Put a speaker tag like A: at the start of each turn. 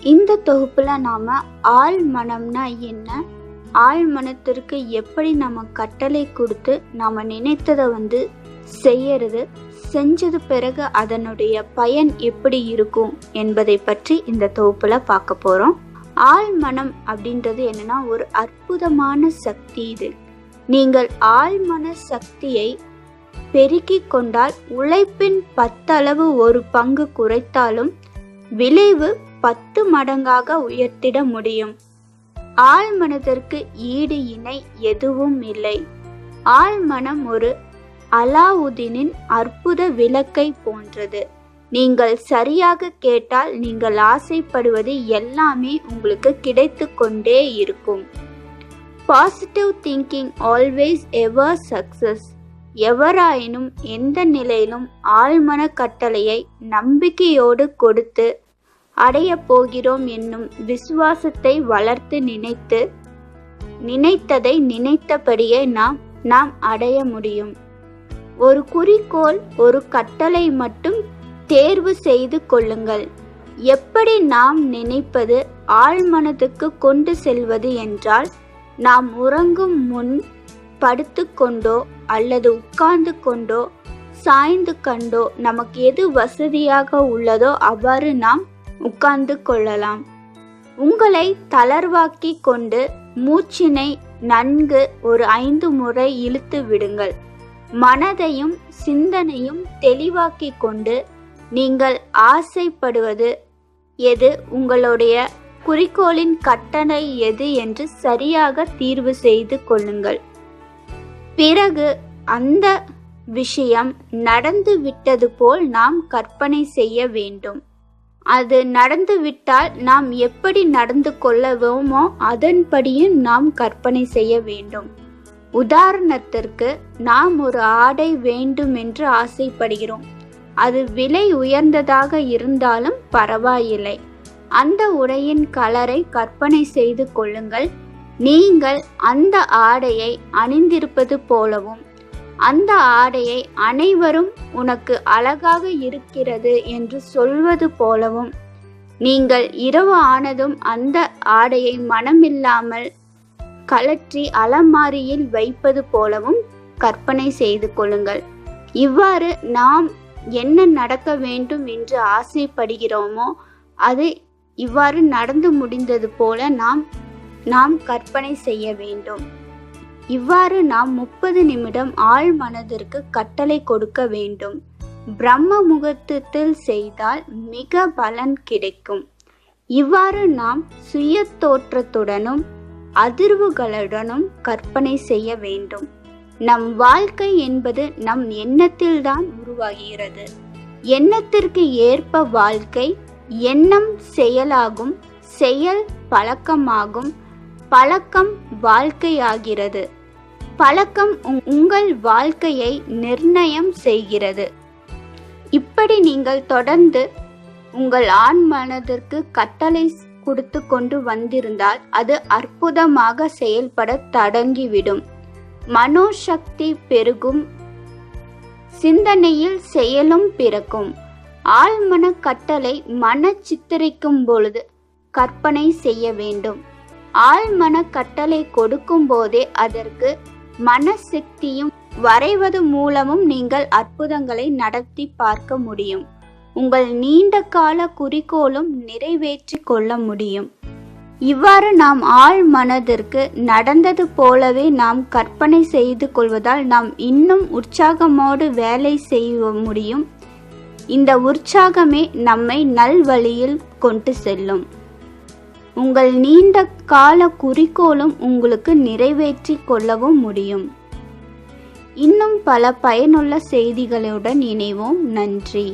A: இந்த தொகுப்புல நாம ஆழ் மனம்னா என்ன, ஆழ் மனத்திற்கு எப்படி நம்ம கட்டளை கொடுத்து நாம நினைத்ததை செய்யறது, செஞ்சது பிறகு அதனுடைய பயன் எப்படி இருக்கும் என்பதை பற்றி இந்த தொகுப்புல பார்க்க போறோம். ஆழ் மனம் அப்படின்றது என்னன்னா ஒரு அற்புதமான சக்தி. இது நீங்கள் ஆழ்மன சக்தியை பெருக்கிக் கொண்டால் உழைப்பின் 10 அளவு ஒரு பங்கு குறைத்தாலும் விளைவு 10 மடங்காக உயர்த்திட முடியும். ஆழ்மனத்திற்கு ஈடு இணை எதுவும் இல்லை. ஆழ்மனம் ஒரு அலாவுதீனின் அற்புத விளக்கை போன்றது. நீங்கள் சரியாக கேட்டால் நீங்கள் ஆசைப்படுவது எல்லாமே உங்களுக்கு கிடைத்து கொண்டே இருக்கும். பாசிட்டிவ் திங்கிங் ஆல்வேஸ் எவர் சக்சஸ். எவராயினும் எந்த நிலையிலும் ஆழ்மன கட்டளையை நம்பிக்கையோடு கொடுத்து அடைய போகிறோம் என்னும் விசுவாசத்தை வளர்த்து நினைத்ததை நினைத்தபடியே நாம் அடைய முடியும். ஒரு குறிக்கோள், ஒரு கட்டளை மட்டும் தேர்வு செய்து கொள்ளுங்கள். எப்படி நாம் நினைப்பது ஆழ்மனத்துக்கு கொண்டு செல்வது என்றால், நாம் உறங்கும் முன் படுத்து கொண்டோ அல்லது உட்கார்ந்து கொண்டோ சாய்ந்து கண்டோ நமக்கு எது வசதியாக உள்ளதோ அவ்வாறு நாம் உட்கார்ந்து கொள்ளலாம். உங்களை தளர்வாக்கி கொண்டு மூச்சினை நன்கு ஒரு 5 முறை இழுத்து விடுங்கள். மனதையும் சிந்தனையும் தெளிவாக்கி கொண்டு நீங்கள் ஆசைப்படுவது எது, உங்களுடைய குறிக்கோளின் கட்டளை எது என்று சரியாக தீர்வு செய்து கொள்ளுங்கள். பிறகு அந்த விஷயம் நடந்து விட்டது போல் நாம் கற்பனை செய்ய வேண்டும். அது நடந்து விட்டால் நாம் எப்படி நடந்து கொள்ளவோமோ அதன்படியும் நாம் கற்பனை செய்ய வேண்டும். உதாரணத்திற்கு, நாம் ஒரு ஆடை வேண்டும் என்று ஆசைப்படுகிறோம். அது விலை உயர்ந்ததாக இருந்தாலும் பரவாயில்லை. அந்த உடையின் கலரை கற்பனை செய்து கொள்ளுங்கள். நீங்கள் அந்த ஆடையை அணிந்திருப்பது போலவும் அந்த ஆடையை அனைவரும் உனக்கு அழகாக இருக்கிறது என்று சொல்வது போலவும், நீங்கள் இரவு ஆனதும் அந்த ஆடையை மனமில்லாமல் கலற்றி அலமாரியில் வைப்பது போலவும் கற்பனை செய்து கொள்ளுங்கள். இவ்வாறு நாம் என்ன நடக்க வேண்டும் என்று ஆசைப்படுகிறோமோ அது இவ்வாறு நடந்து முடிந்தது போல நாம் கற்பனை செய்ய வேண்டும். இவ்வாறு நாம் 30 நிமிடம் ஆழ் மனதிற்கு கட்டளை கொடுக்க வேண்டும். பிரம்ம முகூர்த்தத்தில் செய்தால் மிக பலன் கிடைக்கும். இவ்வாறு நாம் சுய தோற்றத்துடனும் அதிர்வுகளுடனும் கற்பனை செய்ய வேண்டும். நம் வாழ்க்கை என்பது நம் எண்ணத்தில்தான் உருவாகிறது. எண்ணத்திற்கு ஏற்ப வாழ்க்கை, எண்ணம் செயலாகும், செயல் பழக்கமாகும், பழக்கம் வாழ்க்கையாகிறது, பழக்கம் உங்கள் வாழ்க்கையை நிர்ணயம் செய்கிறது. இப்படி நீங்கள் தொடர்ந்து உங்கள் ஆண் மனதிற்கு கட்டளை கொடுத்து கொண்டு வந்திருந்தால் அது அற்புதமாக செயல்பட தொடங்கிவிடும். மனோசக்தி பெருகும், சிந்தனையில் செயலும் பிறக்கும். ஆழ்மன கட்டளை மன சித்தரிக்கும் பொழுது கற்பனை செய்ய வேண்டும். ஆழ்மன கட்டளை கொடுக்கும் போதே அதற்கு மனசக்தியும் வரைவது மூலமும் நீங்கள் அற்புதங்களை நடத்தி பார்க்க முடியும். உங்கள் நீண்ட கால குறிக்கோளும் நிறைவேற்றி கொள்ள முடியும். இவ்வாறு நாம் ஆழ் மனதிற்கு நடந்தது போலவே நாம் கற்பனை செய்து கொள்வதால் நாம் இன்னும் உற்சாகமோடு வேலை செய்ய முடியும். இந்த உற்சாகமே நம்மை நல்வழியில் கொண்டு செல்லும். உங்கள் நீண்ட கால குறிக்கோளும் உங்களுக்கு நிறைவேற்றி கொள்ளவும் முடியும். இன்னும் பல பயனுள்ள செய்திகளுடன் இணைவோம். நன்றி.